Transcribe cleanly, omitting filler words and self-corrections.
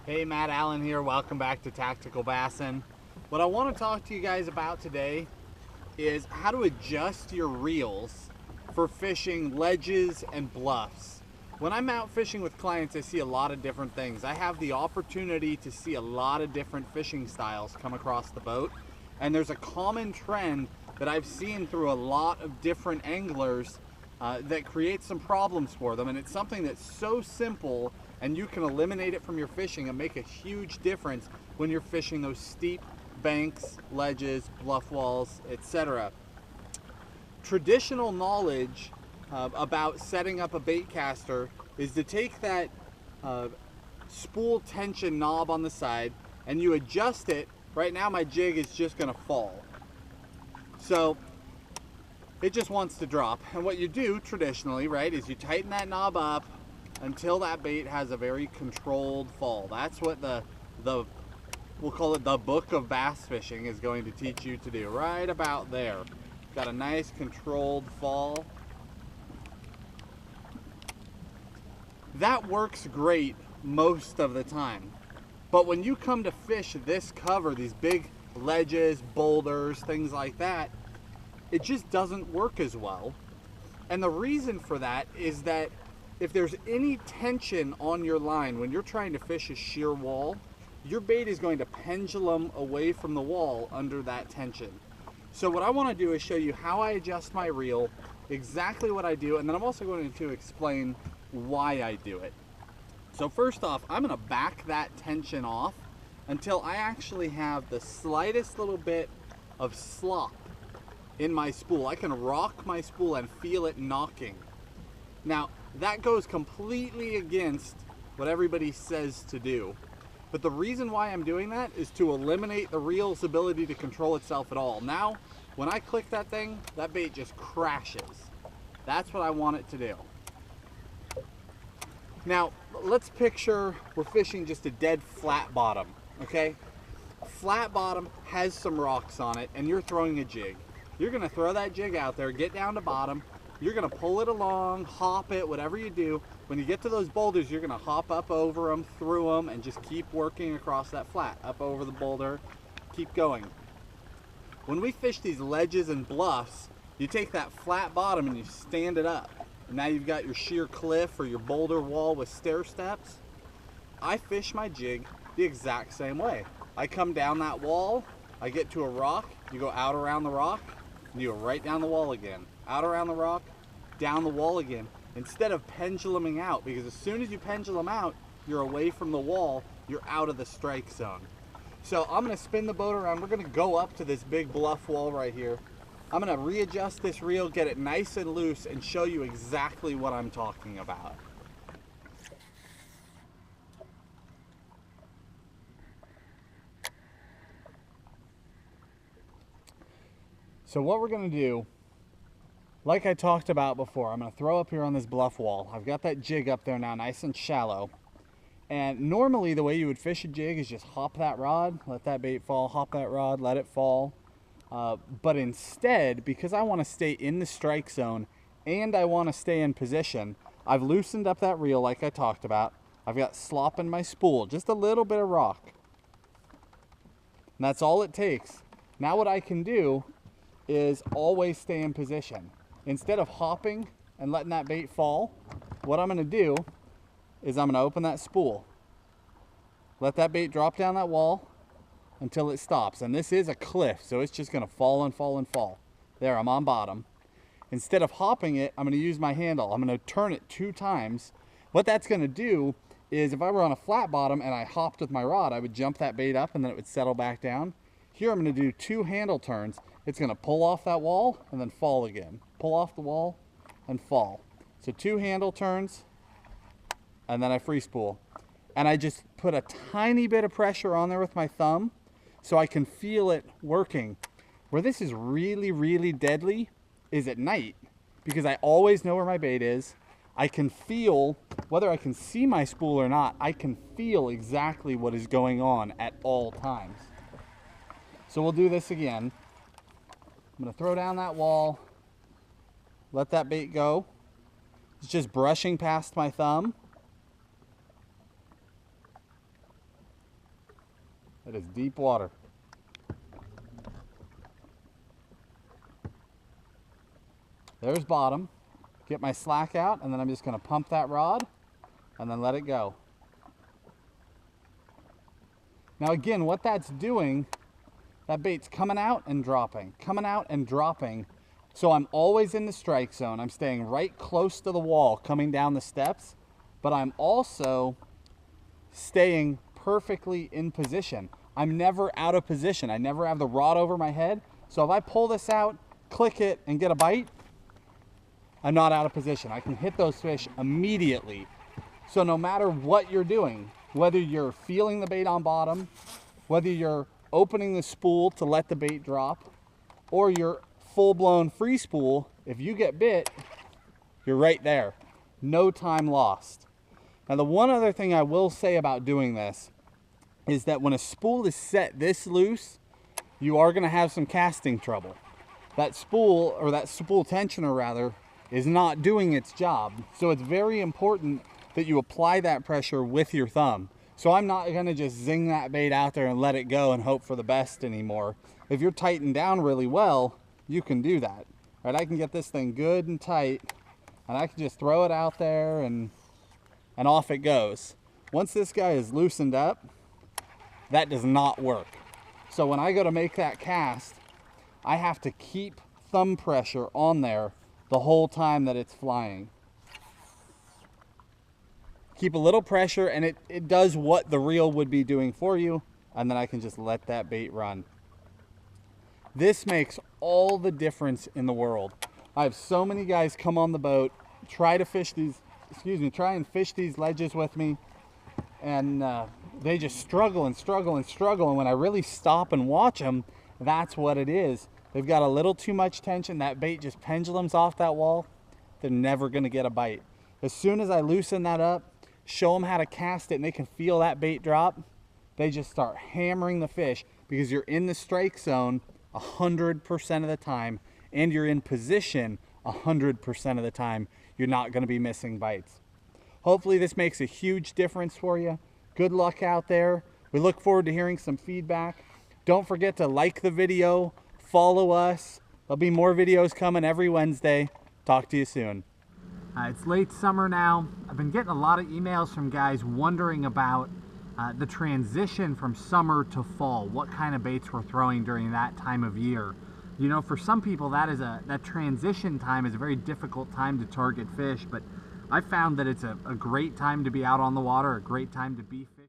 Hey, Matt Allen here. Welcome back to Tactical Bassin. What I want to talk to you guys about today is how to adjust your reels for fishing ledges and bluffs. When I'm out fishing with clients, I see a lot of different things. I have the opportunity to see a lot of different fishing styles come across the boat, and there's a common trend that I've seen through a lot of different anglers that creates some problems for them, and it's something that's so simple and you can eliminate it from your fishing and make a huge difference when you're fishing those steep banks, ledges, bluff walls, etc. Traditional knowledge about setting up a bait caster is to take that spool tension knob on the side and you adjust it. Right now my jig is just going to fall, so it just wants to drop. And what you do traditionally, right, is you tighten that knob up until that bait has a very controlled fall. That's what the we'll call it the book of bass fishing is going to teach you to do. Right about there. Got a nice controlled fall. That works great most of the time. But when you come to fish this cover, these big ledges, boulders, things like that, it just doesn't work as well. And the reason for that is that if there's any tension on your line when you're trying to fish a sheer wall, your bait is going to pendulum away from the wall under that tension. So what I want to do is show you how I adjust my reel, exactly what I do, and then I'm also going to explain why I do it. So first off, I'm going to back that tension off until I actually have the slightest little bit of slop in my spool. I can rock my spool and feel it knocking. Now, that goes completely against what everybody says to do. But the reason why I'm doing that is to eliminate the reel's ability to control itself at all. Now, when I click that thing, that bait just crashes. That's what I want it to do. Now, let's picture we're fishing just a dead flat bottom, okay? Flat bottom has some rocks on it, and you're throwing a jig. You're gonna throw that jig out there, get down to bottom, you're gonna pull it along, hop it, whatever you do. When you get to those boulders, you're gonna hop up over them, through them, and just keep working across that flat, up over the boulder, keep going. When we fish these ledges and bluffs, you take that flat bottom and you stand it up. And now you've got your sheer cliff or your boulder wall with stair steps. I fish my jig the exact same way. I come down that wall, I get to a rock, you go out around the rock, and you go right down the wall again. Out around the rock, down the wall again, instead of penduluming out, because as soon as you pendulum out, you're away from the wall, you're out of the strike zone. So I'm gonna spin the boat around, we're gonna go up to this big bluff wall right here. I'm gonna readjust this reel, get it nice and loose, and show you exactly what I'm talking about. So what we're gonna do, like I talked about before, I'm going to throw up here on this bluff wall. I've got that jig up there now, nice and shallow. And normally the way you would fish a jig is just hop that rod, let that bait fall, hop that rod, let it fall. But instead, because I want to stay in the strike zone and I want to stay in position, I've loosened up that reel like I talked about. I've got slop in my spool, just a little bit of rock. And that's all it takes. Now what I can do is always stay in position. Instead of hopping and letting that bait fall, what I'm gonna do is I'm gonna open that spool. Let that bait drop down that wall until it stops. And this is a cliff, so it's just gonna fall and fall and fall. There, I'm on bottom. Instead of hopping it, I'm gonna use my handle. I'm gonna turn it 2 times. What that's gonna do is if I were on a flat bottom and I hopped with my rod, I would jump that bait up and then it would settle back down. Here I'm gonna do 2 handle turns. It's gonna pull off that wall and then fall again. Pull off the wall and fall. So 2 handle turns and then I free spool. And I just put a tiny bit of pressure on there with my thumb so I can feel it working. Where this is really, really deadly is at night, because I always know where my bait is. I can feel, whether I can see my spool or not, I can feel exactly what is going on at all times. So we'll do this again. I'm gonna throw down that wall, let that bait go. It's just brushing past my thumb. It is deep water. There's bottom. Get my slack out, and then I'm just going to pump that rod and then let it go. Now again, what that's doing, that bait's coming out and dropping, coming out and dropping. So I'm always in the strike zone. I'm staying right close to the wall coming down the steps, but I'm also staying perfectly in position. I'm never out of position. I never have the rod over my head. So if I pull this out, click it, and get a bite, I'm not out of position. I can hit those fish immediately. So no matter what you're doing, whether you're feeling the bait on bottom, whether you're opening the spool to let the bait drop, or you're full-blown free spool, if you get bit, you're right there. No time lost. Now the one other thing I will say about doing this is that when a spool is set this loose, you are going to have some casting trouble. That spool, or that spool tensioner rather, is not doing its job. So it's very important that you apply that pressure with your thumb. So I'm not going to just zing that bait out there and let it go and hope for the best anymore. If you're tightened down really well, you can do that. Right? I can get this thing good and tight, and I can just throw it out there and off it goes. Once this guy is loosened up, that does not work. So when I go to make that cast, I have to keep thumb pressure on there the whole time that it's flying. Keep a little pressure, and it does what the reel would be doing for you, and then I can just let that bait run. This makes all the difference in the world. I have so many guys come on the boat, try to fish these, try and fish these ledges with me, and they just struggle and struggle and struggle, and when I really stop and watch them, that's what it is. They've got a little too much tension. That bait just pendulums off that wall. They're never going to get a bite. As soon as I loosen that up, show them how to cast it, and they can feel that bait drop, they just start hammering the fish because you're in the strike zone 100% of the time, and you're in position 100% of the time. You're not going to be missing bites. Hopefully this makes a huge difference for you. Good luck out there. We look forward to hearing some feedback. Don't forget to like the video, follow us. There'll be more videos coming every Wednesday. Talk to you soon. It's late summer now. I've been getting a lot of emails from guys wondering about the transition from summer to fall. What kind of baits we're throwing during that time of year. You know, for some people that transition time is a very difficult time to target fish, but I found that it's a great time to be out on the water, a great time to be fishing.